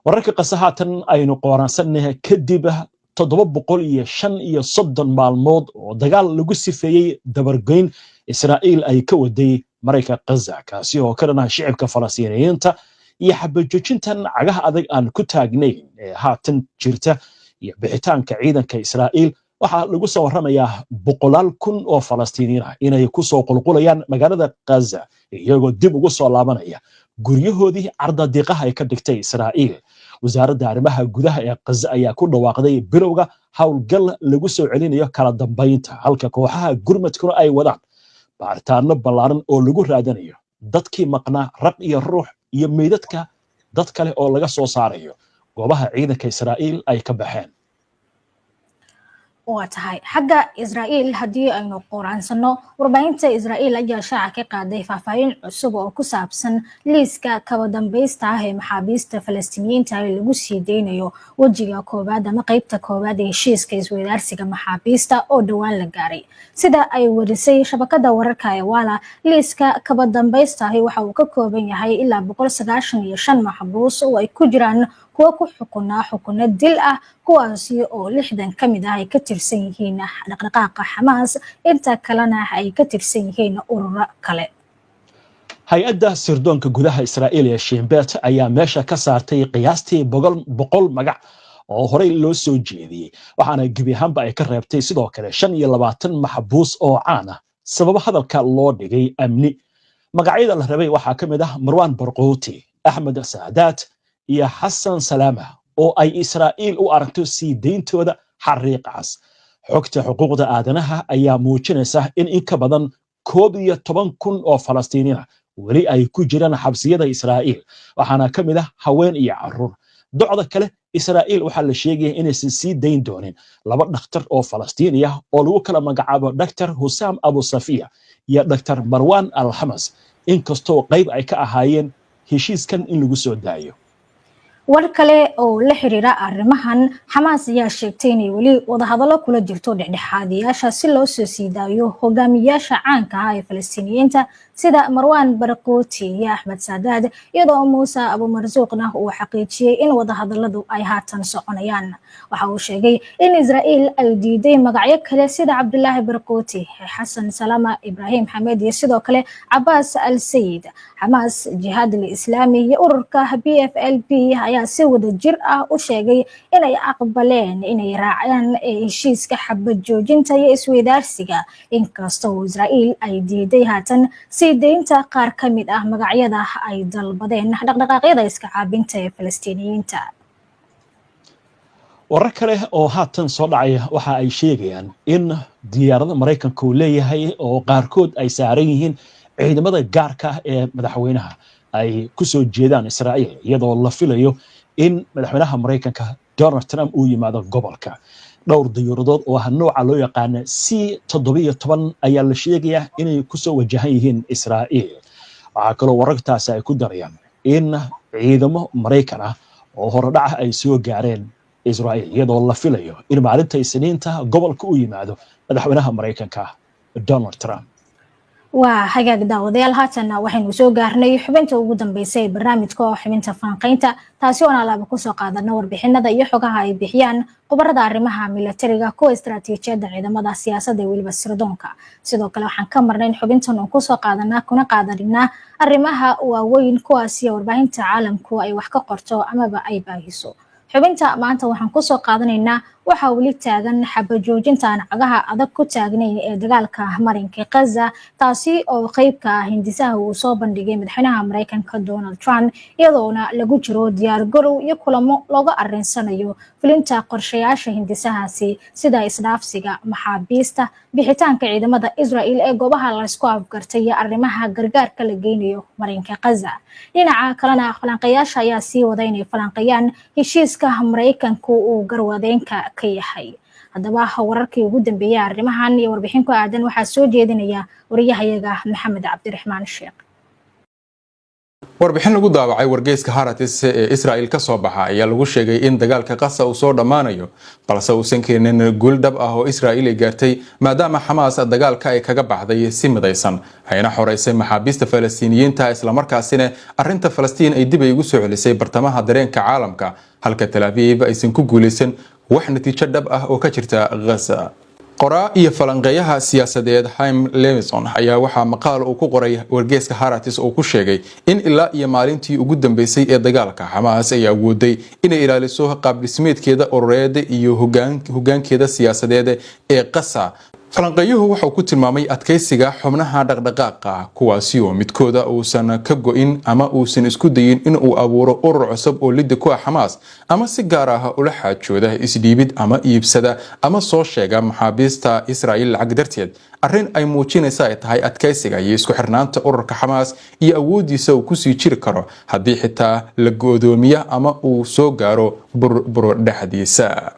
wararka qasahaatan aynu qooraansannahay kadib 735 maalmood oo dagaal lagu sifeeyay dabargoyn Israa'iil ay ka waday marayka Gaza kaasi oo ka dhanaa shicibka Falastiiniyiinta iyo xabajoojintan cagaha adag aan ku taagnayn ee haatan jirta iyo bixitaanka ciidanka Israa'iil waxa lagu soo waramayaa 100,000 oo Falastiiniyiin ah inay ku soo qulqulayaan magaalada Gaza iyagoo dib ugu soo laabanaya guryahoodii ardadiiqaha ay ka dhigtay Israa'iil wasaaradda arrimaha gudaha ee Gaza ayaa ku dhawaaqday bilowga hawlgal lagu soo celinayo kala dambeynta halka kooxaha gurmadkuna ay wadaan baaritaano ballaaran oo lagu raadinayo dadkii maqnaa raq iyo ruux iyo meydadka dad kale oo laga soo saarayo goobaha ciidanka Israa'iil ay ka baxeen واتهاي حق إسرائيل هدي أنو قرآن سنو وربعينتا إسرائيل أجا شاعة كقادة فافاين عصوبة وكسابسن ليسكا كودن بيستاهي محابيستا فلسطينيين تاهي لغوسي دينيو وجيغا كوبادا مقايبتا كوبادا يشيسكا إسويدارسيغا محابيستا أو دوان لغاري سيدا أي ورسي شبكة وركايا والا ليسكا كودن بيستاهي وحاوكا كوبين يهي إلا بقول سغاشن يشان محبوس وأي كجران kuwa ku xukuna dil ah kuwaasi oo 60 kamid ah ay ka tirsan yihiin dhaqdhaqaaqa Xamaas inta kalena ay ka tirsan yihiin ururo kale hay-adda sirdoonka gudaha Israa'iil ee Shinbet ayaa meesha ka saartay qiyaastii 100 magac oo horey loo soo jeediyay waxaana gebi ahaanba ay ka reebtay sidoo kale 25 maxbuus oo caan ah sabab hadalka loo dhigay amni magacyada la rabay waxaa kamid ah Marwan Barqouti Ahmed Saadaat iyo Hassan Salama oo ay Israa'iil u aragto sii deyntooda xariiqaas xogta xuquuqda aadanaha ayaa muujinaysa in ka badan 11,000 oo Falastiiniin ah wali ay ku jiraan xabsiyada Israa'iil waxaana kamid ah haween iyo carruur docda kale Israa'iil waxa la sheegay inaysan sii deyn doonin laba dhakhtar oo Falastiini ah oo lagu kala magacaabo Dr. Hussam Abu Safiya iyo Dr. Marwan Al-Hamas inkastoo qayb ay ka ahaayeen heshiiskan in lagu soo daayo warkale oo la xiriira arrimahan Xamaas ayaa sheegtay inay wali wada hadallo kula jirto dhexdhexaadiyaasha si loo soo siidaayo hogaamiyaasha caanka ah ee Falastiiniyiinta sida Marwan Barqouti iyo Ahmed Saadaad iyadoo Musa Abu Marzuuqna uu xaqiijiyay in wada hadalladu ay haatan soconayaan waxa uu sheegay in Israa'iil ay diiday magacyo kale sida Abdullah Barqouti Hassan Salama Ibrahim Hamed iyo sidoo kale Abbas Al-Sayyid Xamaas Jihad al-Islaami iyo ururka PFLP ayaa si wada jir ah u sheegay inay aqbaleen inay raacaan heshiiska xabad joojinta iyo isweydaarsiga inkastoo Israa'iil ay diiday haatan sii deynta qaar kamid ah magacyada ay dalbadeen dhaqdhaqaaqyada iska caabinta ee Falastiiniyiinta warar kale oo haatan soo dhacay waxa ay sheegayaan in diyaarada Mareykanka uu leeyahay oo qaarkood ay saaran yihiin ciidamada gaarka ah ee madaxweynaha ay ku soo jeedaan Israa'iil iyadoo la filayo in madaxweynaha Mareykanka Donald Trump uu yimaado gobolka dhowr diyaaradood oo nooca loo yaqaan C-17 ayaa la sheegayaa inay ku soo wajahan yihiin Israa'iil waxa kale wararkaas ay ku darayaan in ciidamo Mareykan ah oo horodhac ay soo gaareen Israa'iil iyadoo la filayo in maalinta Isniinta gobolka uu yimaado madaxweynaha Mareykanka Donald Trump waa hagaag daawadayaal haatan waxaynu soo gaarnay xubinta ugu dambeysay barnaamijka oo xubinta faanqaynta taasi oo aan ku soo qaadano warbixinada iyo xogaha ay bixiyaan khubarada arrimaha militariga kuwa istiraatiijiyadda ciidamada siyaasadda waliba sirdoonka sidoo kale waxaan ka marnayn xubintan oo ku soo qaadanaa kuna qaadanina arrimaha waaweyn kuwaasi warbaahinta caalamku ay wax ka qorto amaba ay baahiso xubinta maanta waxaan ku soo qaadanaynaa waxa wali taagan xabajoojinta aan cagaha adag ku taagnayn ee dagaalka marinka Gaza taasi oo qayb ka ah hindisaha uu soo bandhigay madaxweynaha Mareykanka Donald Trump iyadoona lagu jiro diyaar garow iyo kulamo looga arinsanayo fulinta qorshayaasha hindisahaasi sida isdhaafsiga maxaabiista bixitaanka ciidamada Israa'iil ee goobaha la isku afgartay iyo arrimaha gargaarka la geynayo marinka Gaza dhinaca kalena falanqayaasha ayaa sii waday inay falanqayaan heshiiska Mareykanku uu garwadeenka ka yahay haddaba wararkii ugu dambeeyay arrimahan iyo warbixin ku aadan waxaa soo jeedinaya wariyahayaga Maxamed Cabdiraxmaan Sheekh warbixin lagu daabacay wargeyska Haaretz ee Israa'iil ka soo baxa ayaa lagu sheegay in dagaalka Gaza uu soo dhamaanayo balse uusan keenin guul dhab ah oo Israa'iil ay gaartay maadaama Xamaas dagaalka ay kaga baxday si midaysan hayna xoreysay maxaabiista Falastiiniyiinta isla markaasina arrinta Falastiin ay dib ugu soo celisay bartamaha dareenka caalamka halka Tel Aviv aysan ku guuleysan wax natiijo dhab ah oo ka jirta Gaza. qoraa iyo falanqeeyaha siyaasadeed Haim Levinson ayaa waxa maqaal uu ku qoray wargeyska Haaretz oo ku sheegay in ilaa iyo maalintii ugu dambeysay ee dagaalka Xamaas ay awooday inay ilaaliso qaab dhismeedkeeda urureed iyo hoggaankeeda siyaasadeed ee Gaza. falanqeeyuhu waxa uu ku tilmaamay adkeysiga xubnaha dhaqdhaqaaqa kuwaasi oo midkooda uusan ka go'in ama uusan isku dayin in uu abuuro urur cusub oo lid ku ah Xamaas ama si gaar ah ula xaajooda isdhiibid ama iibsada ama soo sheega maxaabiista Israa'iil lacag darteed arrin ay muujinaysaa ay tahay adkeysiga iyo isku xirnaanta ururka Xamaas iyo awoodiisa uu ku sii jiri karo haddii xitaa la go'doomiyo ama uu soo gaaro burbur dhexdiisa.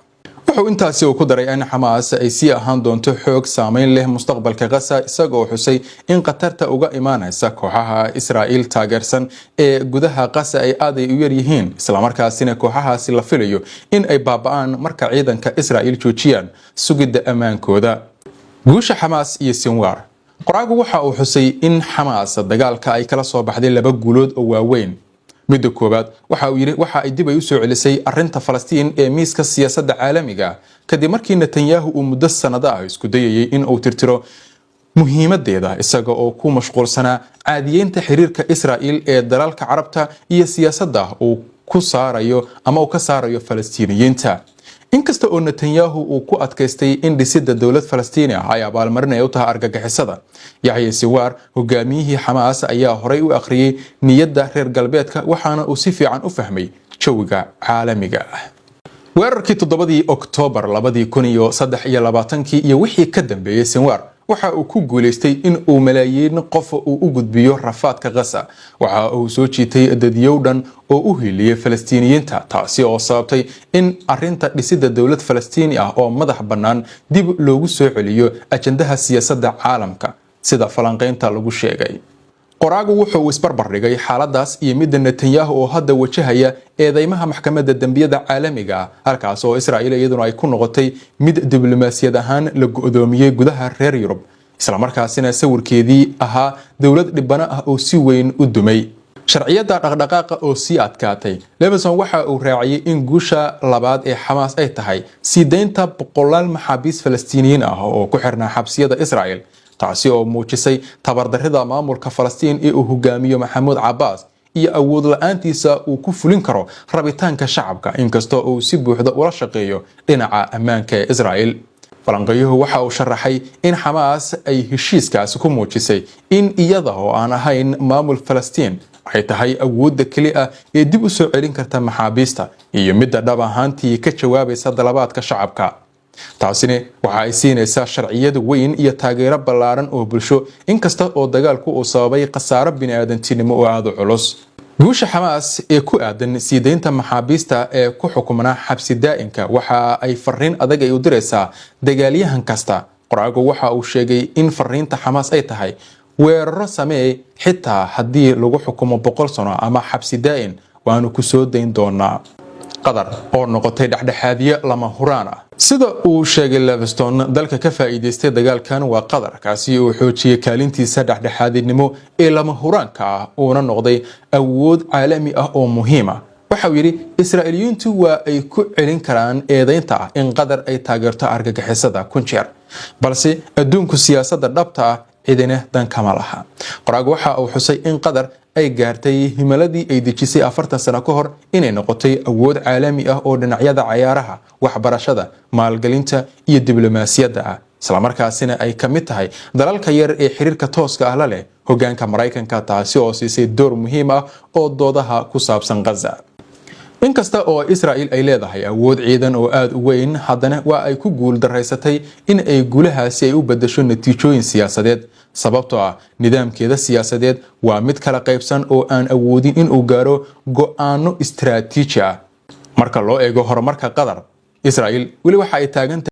wuxuu intaasi ku daray in Xamaas ay sii ahaan doonto xoog saameyn leh mustaqbalka Gaza isagoo xusay in qatarta uga imaanaysa kooxaha Israa'iil taageersan ee gudaha Gaza ay aad u yar yihiin isla markaasina kooxahaasi la filayo in ay baaba'aan marka ciidanka Israa'iil joojiyaan sugidda amaankooda. guusha Xamaas iyo Sinwar qoraagu waxa uu xusay in Xamaas dagaalka ay kala soo baxday laba guulood oo waaweyn. midda koobaad waxa uu yiri waxa ay dib u soo celisay arrinta Falastiin ee miiska siyaasadda caalamiga kadib markii Netanyahu uu muddo sanado ah isku dayay in uu tirtiro muhiimadeeda isaga oo ku mashquulsanaa caadiyeynta xiriirka Israa'iil ee dalalka Carabta iyo siyaasadda uu ku saarayo ama uu ka saarayo Falastiiniyiinta. inkasta oo Netanyahu uu ku adkaystay in dhisidda dawlad Falastiini ah ay abaalmarinayso tahay argagixisada Yahya Sinwar hogaamiyihii Xamaas ayaa horay u akhriyay niyadda reer galbeedka waxaana uu si fiican u fahmay jawiga caalamiga ah. weerarkii 7 Oktoobar 2023 iyo wixii ka dambeeyay Sinwar waxa uu ku guuleystay in uu malaayiin qof uu u gudbiyo rafaadka Gaza waxa uu soo jiitay dadyow dhan oo u hiliyay Falastiiniyiinta taasi oo sababtay in arrinta dhisidda dawlad Falastiini ah oo madax bannaan dib loogu soo celiyo ajandaha siyaasadda caalamka sida falanqeynta lagu sheegay. qoraagu wuxuu isbarbar dhigay xaaladaas iyo midda Netanyahu oo hadda wajahaya eedeymaha maxkamadda dambiyada caalamiga halkaas oo Israa'iil iyaduna ay ku noqotay mid diblomaasiyad ahaan la go'doomiyay gudaha reer Yurub isla markaasina sawirkeedii ahaa dawlad dhibana ah oo si weyn u dumay. sharciyada dhaqdhaqaaqa oo si adkaatay. Levinson waxa uu raaciyay in guusha labaad ee Xamaas ay tahay sii deynta boqolaal maxaabiis Falastiiniyiin ah oo ku xirnaa xabsiyada Israa'iil taasi oo muujisay tabardarrida maamulka Falastiin ee uu hogaamiyo Mahmoud Abbas iyo awood la'aantiisa uu ku fulin karo rabitaanka shacabka inkastoo uu si buuxda ula shaqeeyo dhinaca ammaanka ee Israa'iil. falanqeeyuhu waxa uu sharaxay in Xamaas ay heshiiskaasi ku muujisay in iyada oo aan ahayn maamul Falastiin ay tahay awoodda kaliya ee dib u soo celin karta maxaabiista iyo midda dhab ahaantii ka jawaabaysa dalabaadka shacabka. taasina waxa ay siinaysaa sharciyada weyn iyo taageero ballaaran oo bulsho inkasta oo dagaalku uu sababay khasaaro bini'aadantinimo oo aad u culus. guusha Xamaas ee ku aadan sii deynta maxaabiista ee ku xukumanaa xabsi daa'inka waxa ay fariin adag ay u diraysaa dagaalyahan kasta. qoraagu waxa uu sheegay in fariinta Xamaas ay tahay weeraro samee xitaa haddii lagu xukumo 100 sano ama xabsi daa'in waanu ku soo deyn doonaa. Qatar oo noqotay dhexdhexaadiye lama huraan ah sida uu sheegay Levinson dalka ka faa'iideystay dagaalkan waa Qatar kaasi oo xoojiyay kaalintiisa dhexdhexaadinimo ee lama huraanka ah oo noqday awood caalami ah oo muhiim ah. waxa uu yiri Israa'iiliyiintu waa ay ku celin karaan eedeynta in Qatar ay taageerto argagixisada kun jeer balse adduunku siyaasadda dhabta ah cidina dan kama laha. qoraagu waxa uu xusay in Qatar ay gaartay himaladii ay dejisay 40 sano ka hor inay noqotay awood caalami ah oo dhinacyada ciyaaraha, waxbarashada, maalgelinta iyo diblomaasiyadda ah isla markaasina ay ka mid tahay dalalka yar ee xiriirka tooska ah la leh hoggaanka Mareykanka taasi oo siisay door muhiim ah oo doodaha ku saabsan Gaza. inkasta oo Israa'iil ay leedahay awood ciidan oo aad u weyn haddana waa ay ku guul daraysatay in ay guulahaasi ay u bedesho natiijooyin siyaasadeed sababtoo ah nidaamkeeda siyaasadeed waa mid kala qaybsan oo aan awoodin in uu gaaro go'aano istiraatiiji ah. marka loo eego horumarka Qatar Israa'iil weli waxa ay taagan